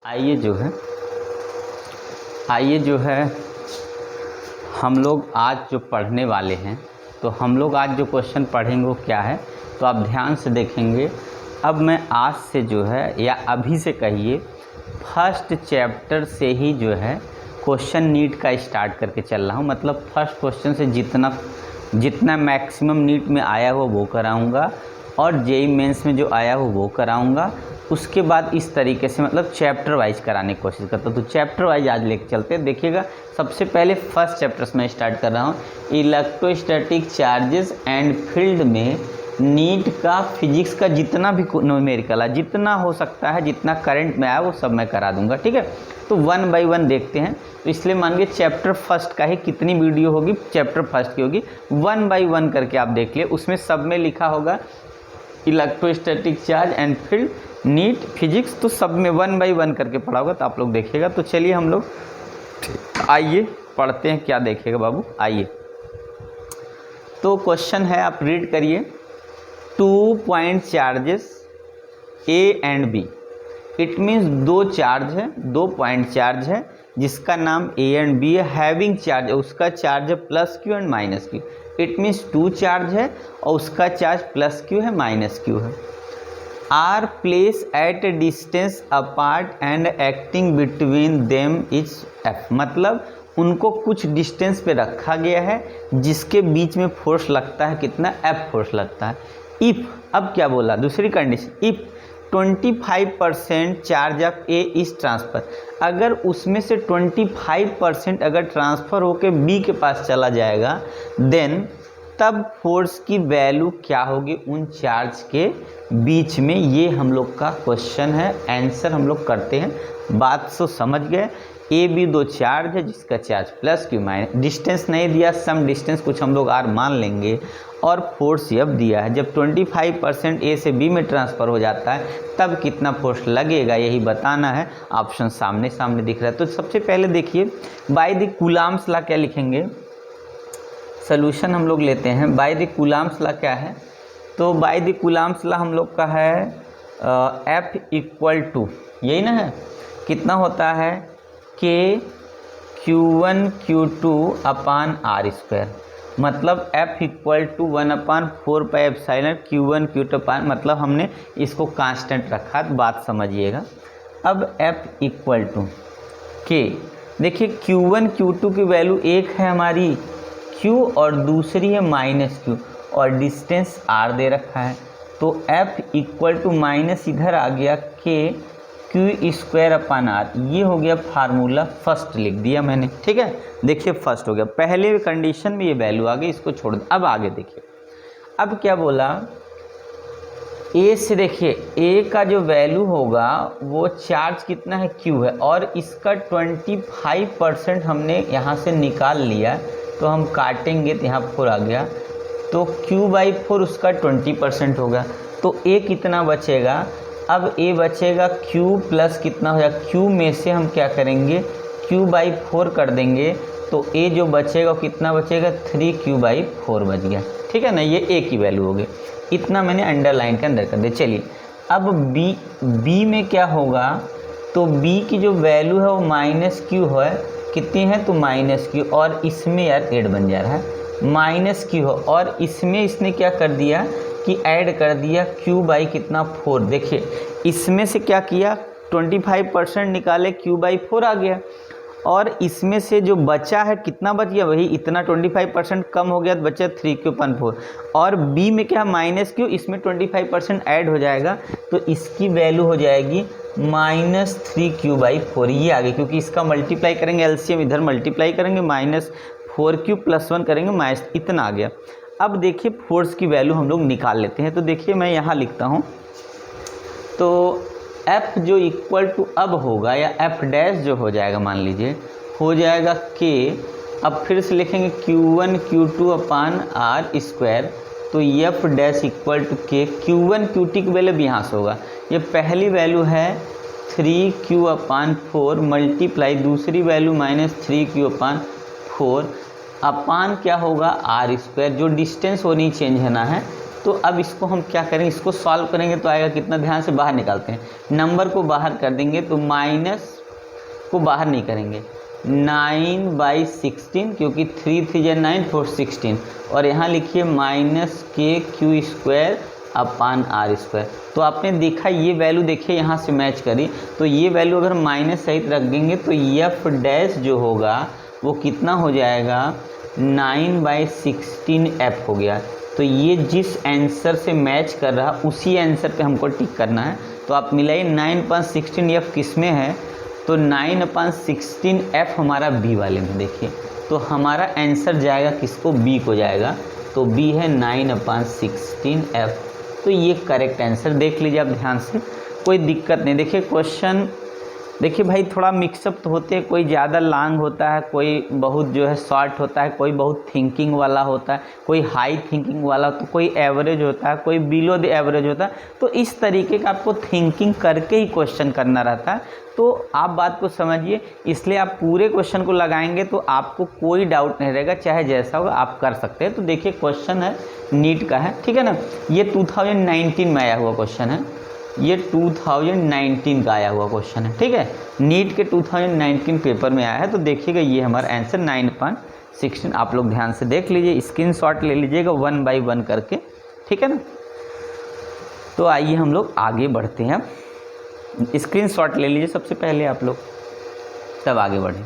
आइए जो है हम लोग आज जो पढ़ने वाले हैं, तो हम लोग आज जो क्वेश्चन पढ़ेंगे वो क्या है, तो आप ध्यान से देखेंगे। अब मैं आज से जो है या अभी से कहिए फर्स्ट चैप्टर से ही जो है क्वेश्चन नीट का स्टार्ट करके चल रहा हूँ। मतलब फर्स्ट क्वेश्चन से जितना मैक्सिमम नीट में आया हो वो कराऊँगा और जेईई मेंस में जो आया हो वो कराऊँगा। उसके बाद इस तरीके से मतलब चैप्टर वाइज कराने की कोशिश करता हूँ। तो चैप्टर वाइज आज लेके चलते हैं। देखिएगा, सबसे पहले फर्स्ट चैप्टर से मैं स्टार्ट कर रहा हूँ। इलेक्ट्रोस्टैटिक चार्जेस एंड फील्ड में नीट का फिजिक्स का जितना भी न्यूमेरिकल है, जितना हो सकता है, जितना करंट में आया वो सब मैं करा दूंगा। ठीक है, तो 1 बाय 1 देखते हैं। तो इसलिए मान के चैप्टर फर्स्ट का ही कितनी वीडियो होगी, चैप्टर फर्स्ट की होगी, 1 बाय 1 करके आप देख लिए। उसमें सब में लिखा होगा electrostatic charge and field NEET physics, तो सब में 1 बाय 1 करके पढ़ा होगा, तो आप लोग देखिएगा। तो चलिए हम लोग आइए पढ़ते हैं, क्या देखेगा बाबू, आइए। तो क्वेश्चन है, आप रीड करिए। 2 point charges A and B, it means दो चार्ज है, 2 पॉइंट चार्ज है जिसका नाम ए एंड बी है। हैविंग चार्ज, उसका चार्ज है plus q and minus q. It means 2 charge है और उसका चार्ज प्लस क्यू है माइनस क्यू है। Are place at a distance apart and acting between them is F, मतलब उनको कुछ डिस्टेंस पे रखा गया है जिसके बीच में फोर्स लगता है, कितना, एफ फोर्स लगता है। इफ़, अब क्या बोला, दूसरी condition, if 25% charge of A is transfer, अगर उसमें से 25% अगर ट्रांसफ़र होकर बी के पास चला जाएगा, देन तब फोर्स की वैल्यू क्या होगी उन चार्ज के बीच में। ये हम लोग का क्वेश्चन है, आंसर हम लोग करते हैं। बात तो समझ गए। ए बी 2 चार्ज है जिसका charge plus Q minus, distance नहीं दिया, सम डिस्टेंस कुछ हम लोग आर मान लेंगे, और फोर्स अब दिया है। जब 25% ए से बी में ट्रांसफ़र हो जाता है तब कितना फोर्स लगेगा, यही बताना है। ऑप्शन सामने सामने दिख रहा है। तो सबसे पहले देखिए, बाय द कूलॉम्स लॉ क्या लिखेंगे, सोल्यूशन हम लोग लेते हैं। बाय द कूलॉम्स लॉ क्या है, तो बाय द कूलॉम्स लॉ हम लोग का है F इक्वल टू, यही ना है, कितना होता है, K Q1 Q2 upon r square, मतलब F equal to 1/4 pi epsilon Q1 Q2 upon, मतलब हमने इसको कांस्टेंट रखा, तो बात समझिएगा। अब F इक्वल टू K, देखिए Q1 Q2 की वैल्यू एक है हमारी Q और दूसरी है माइनस Q, और डिस्टेंस R दे रखा है। तो F इक्वल टू माइनस इधर आ गया K Q square upon R, ये हो गया फार्मूला फर्स्ट लिख दिया मैंने। ठीक है, देखिए फर्स्ट हो गया, पहले कंडीशन में ये वैल्यू आ गई, इसको छोड़ दे। अब आगे देखिए, अब क्या बोला, ए से देखिए, ए का जो वैल्यू होगा वो चार्ज कितना है, Q है, और इसका 25% हमने यहाँ से निकाल लिया, तो हम काटेंगे तो यहाँ 4 आ गया, तो Q/4 उसका 20% होगा। तो A कितना बचेगा, अब A बचेगा Q प्लस कितना हो जाएगा, Q में से हम क्या करेंगे, Q/4 कर देंगे, तो A जो बचेगा वो कितना बचेगा, 3Q/4 बच गया। ठीक है ना, ये A की वैल्यू हो गई, इतना मैंने अंडरलाइन के अंदर कर दिया। चलिए, अब B में क्या होगा, तो B की जो वैल्यू है वो माइनस Q है, कितनी है, तो माइनस Q, और इसमें यार ऐड बन जा रहा है, माइनस Q हो, और इसमें इसने क्या कर दिया कि ऐड कर दिया Q बाई कितना, 4। देखिए इसमें से क्या किया, 25% निकाले, Q/4 आ गया, और इसमें से जो बचा है कितना बच गया, वही इतना 25% कम हो गया, तो बचा 3Q/4, और B में क्या, माइनस Q, इसमें 25% ऐड हो जाएगा, तो इसकी वैल्यू हो जाएगी माइनस 3Q/4, ये आ गई, क्योंकि इसका मल्टीप्लाई करेंगे, एलसीएम इधर मल्टीप्लाई करेंगे, -4Q + 1 करेंगे, माइनस, इतना आ गया। अब देखिए फोर्स की वैल्यू हम लोग निकाल लेते हैं। तो देखिए मैं यहाँ लिखता हूँ, तो F जो इक्वल टू अब होगा, या F डैश जो हो जाएगा, मान लीजिए हो जाएगा K, अब फिर से लिखेंगे Q1 Q2 upon R square, तो F dash equal to K, Q1 QT की वैल्यू यहाँ से होगा, ये पहली वैल्यू है 3Q/4 मल्टीप्लाई दूसरी वैल्यू -3Q/4 अपान क्या होगा, R स्क्वायर, जो डिस्टेंस वो नहीं चेंज होना है, तो अब इसको हम क्या करेंगे, इसको सॉल्व करेंगे तो आएगा कितना, ध्यान से बाहर निकालते हैं, नंबर को बाहर कर देंगे तो माइनस को बाहर नहीं करेंगे, 9/16 क्योंकि 3 3 या 9 4 16 और यहाँ लिखिए -KQ² अपान R²। तो आपने देखा ये वैल्यू देखिए यहाँ से मैच करी, तो ये वैल्यू अगर माइनस सहित रख देंगे तो एफ डैश जो होगा वो कितना हो जाएगा, 9/16 हो गया। तो ये जिस आंसर से मैच कर रहा उसी आंसर पे हमको टिक करना है। तो आप मिलाइए 9/16 किस में है, तो 9/16 हमारा बी वाले में, देखिए तो हमारा आंसर जाएगा किसको, बी को जाएगा। तो बी है 9/16। तो ये करेक्ट आंसर, देख लीजिए आप ध्यान से, कोई दिक्कत नहीं। देखिए क्वेश्चन देखिए भाई थोड़ा मिक्सअप तो होते हैं, कोई ज़्यादा लॉन्ग होता है, कोई बहुत जो है शॉर्ट होता है, कोई बहुत थिंकिंग वाला होता है, कोई हाई थिंकिंग वाला, तो कोई एवरेज होता है, कोई बिलो द एवरेज होता है। तो इस तरीके का आपको थिंकिंग करके ही क्वेश्चन करना रहता है। तो आप बात को समझिए, इसलिए आप पूरे क्वेश्चन को लगाएंगे तो आपको कोई डाउट नहीं रहेगा, चाहे जैसा होगा आप कर सकते हैं। तो देखिए क्वेश्चन है नीट का है, ठीक है ना, ये 2019 में आया हुआ क्वेश्चन है, ये 2019 का आया हुआ क्वेश्चन है, ठीक है, नीट के 2019 पेपर में आया है। तो देखिएगा ये हमारा आंसर 9/16, आप लोग ध्यान से देख लीजिए, स्क्रीनशॉट ले लीजिएगा 1 by 1 करके, ठीक है ना। तो आइए हम लोग आगे बढ़ते हैं, स्क्रीनशॉट ले लीजिए सबसे पहले आप लोग, तब आगे बढ़ें।